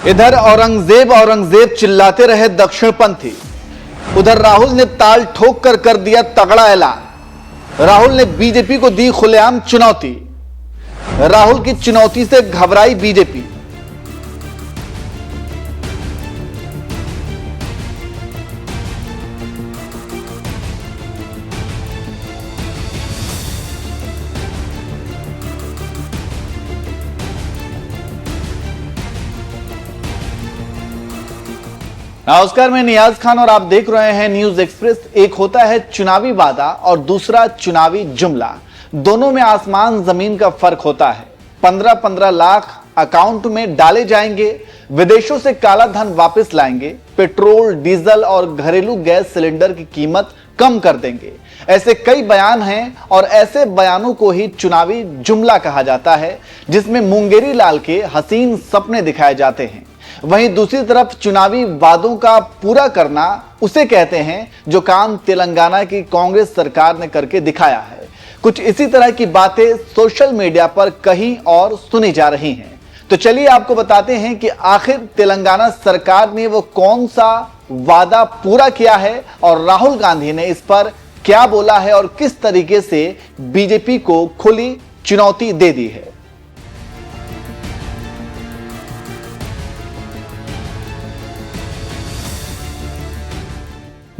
इधर औरंगजेब औरंगजेब चिल्लाते रहे दक्षिणपंथी, उधर राहुल ने ताल ठोक कर दिया तगड़ा ऐलान। राहुल ने बीजेपी को दी खुलेआम चुनौती। राहुल की चुनौती से घबराई बीजेपी। नमस्कार, मैं नियाज खान और आप देख रहे हैं न्यूज एक्सप्रेस। एक होता है चुनावी वादा और दूसरा चुनावी जुमला। दोनों में आसमान जमीन का फर्क होता है। 15-15 लाख अकाउंट में डाले जाएंगे, विदेशों से काला धन वापस लाएंगे, पेट्रोल, डीजल और घरेलू गैस सिलेंडर की कीमत कम कर देंगे। ऐसे कई बयान हैं और ऐसे बयानों को ही चुनावी जुमला कहा जाता है, जिसमें मुंगेरी लाल के हसीन सपने दिखाए जाते हैं। वहीं दूसरी तरफ चुनावी वादों का पूरा करना उसे कहते हैं जो काम तेलंगाना की कांग्रेस सरकार ने करके दिखाया है। कुछ इसी तरह की बातें सोशल मीडिया पर कहीं और सुनी जा रही हैं। तो चलिए आपको बताते हैं कि आखिर तेलंगाना सरकार ने वो कौन सा वादा पूरा किया है और राहुल गांधी ने इस पर क्या बोला है और किस तरीके से बीजेपी को खुली चुनौती दे दी है।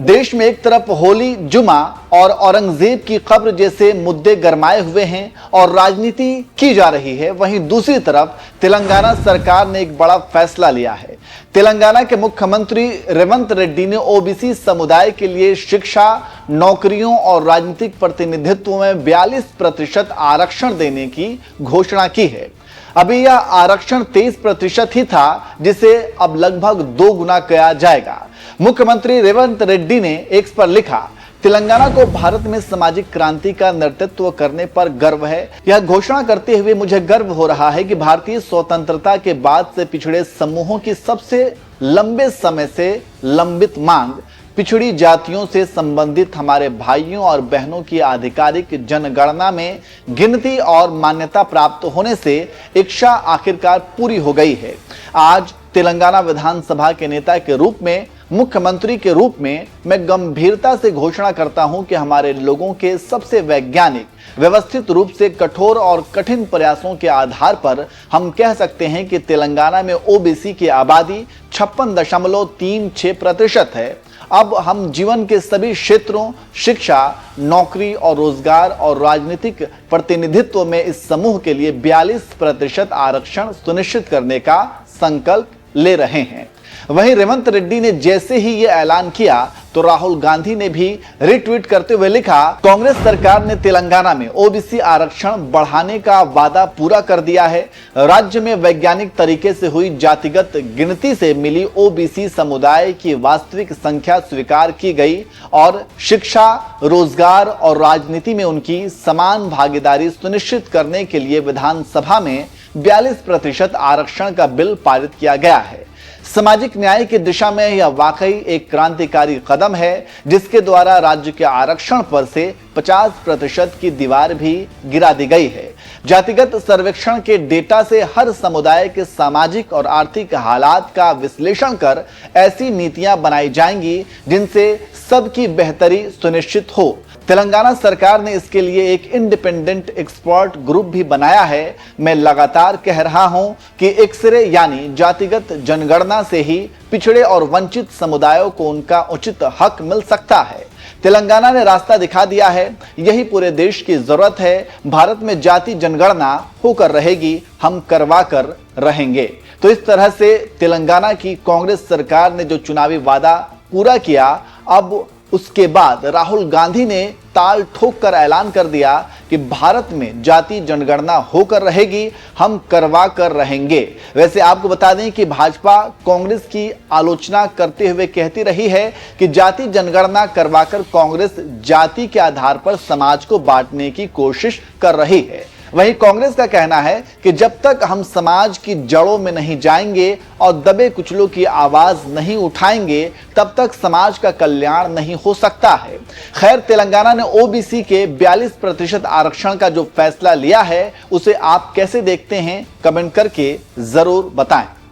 देश में एक तरफ होली, जुमा और औरंगजेब की कब्र जैसे मुद्दे गरमाए हुए हैं और राजनीति की जा रही है, वहीं दूसरी तरफ तेलंगाना सरकार ने एक बड़ा फैसला लिया है। तेलंगाना के मुख्यमंत्री रेवंत रेड्डी ने ओबीसी समुदाय के लिए शिक्षा, नौकरियों और राजनीतिक प्रतिनिधित्व में 42% आरक्षण देने की घोषणा की है। अभी यह आरक्षण 23% ही था, जिसे अब लगभग 2 गुना किया जाएगा। मुख्यमंत्री रेवंत रेड्डी ने एक्स पर लिखा, तेलंगाना को भारत में सामाजिक क्रांति का नेतृत्व करने पर गर्व है। यह घोषणा करते हुए मुझे गर्व हो रहा है कि भारतीय स्वतंत्रता के बाद से पिछड़े समूहों की सबसे लंबे समय से लंबित मांग, पिछड़ी जातियों से संबंधित हमारे भाइयों और बहनों की आधिकारिक जनगणना में गिनती और मान्यता प्राप्त होने से इच्छा आखिरकार पूरी हो गई है। आज तेलंगाना विधानसभा के नेता के रूप में, मुख्यमंत्री के रूप में मैं गंभीरता से घोषणा करता हूं कि हमारे लोगों के सबसे वैज्ञानिक, व्यवस्थित रूप से कठोर और कठिन प्रयासों के आधार पर हम कह सकते हैं कि तेलंगाना में ओबीसी की आबादी 56.36% है। अब हम जीवन के सभी क्षेत्रों, शिक्षा, नौकरी और रोजगार और राजनीतिक प्रतिनिधित्व में इस समूह के लिए 42% आरक्षण सुनिश्चित करने का संकल्प ले रहे हैं। वहीं रेवंत रेड्डी ने जैसे ही यह ऐलान किया तो राहुल गांधी ने भी रिट्वीट करते हुए लिखा, कांग्रेस सरकार ने तेलंगाना में ओबीसी आरक्षण बढ़ाने का वादा पूरा कर दिया है। राज्य में वैज्ञानिक तरीके से हुई जातिगत गिनती से मिली ओबीसी समुदाय की वास्तविक संख्या स्वीकार की गई और शिक्षा, रोजगार और राजनीति में उनकी समान भागीदारी सुनिश्चित करने के लिए विधानसभा में 42% आरक्षण का बिल पारित किया गया है। सामाजिक न्याय की दिशा में यह वाकई एक क्रांतिकारी कदम है, जिसके द्वारा राज्य के आरक्षण पर से 50% की दीवार भी गिरा दी गई है। जातिगत सर्वेक्षण के डेटा से हर समुदाय के सामाजिक और आर्थिक हालात का विश्लेषण कर ऐसी नीतियां बनाई जाएंगी जिनसे सबकी बेहतरी सुनिश्चित हो। तेलंगाना सरकार ने इसके लिए एक इंडिपेंडेंट एक्सपर्ट ग्रुप भी बनाया है। मैं लगातार कह रहा हूं कि एक्सरे यानी जातिगत जनगणना से ही पिछड़े और वंचित समुदायों को उनका उचित हक मिल सकता है। तेलंगाना ने रास्ता दिखा दिया है, यही पूरे देश की जरूरत है। भारत में जाति जनगणना होकर रहेगी, हम करवा कर रहेंगे। तो इस तरह से तेलंगाना की कांग्रेस सरकार ने जो चुनावी वादा पूरा किया, अब उसके बाद राहुल गांधी ने ताल ठोक कर ऐलान कर दिया कि भारत में जाति जनगणना होकर रहेगी, हम करवा कर रहेंगे। वैसे आपको बता दें कि भाजपा कांग्रेस की आलोचना करते हुए कहती रही है कि जाति जनगणना करवाकर कांग्रेस जाति के आधार पर समाज को बांटने की कोशिश कर रही है। वहीं कांग्रेस का कहना है कि जब तक हम समाज की जड़ों में नहीं जाएंगे और दबे कुचलों की आवाज नहीं उठाएंगे, तब तक समाज का कल्याण नहीं हो सकता है। खैर, तेलंगाना ने ओबीसी के 42% आरक्षण का जो फैसला लिया है, उसे आप कैसे देखते हैं, कमेंट करके जरूर बताएं।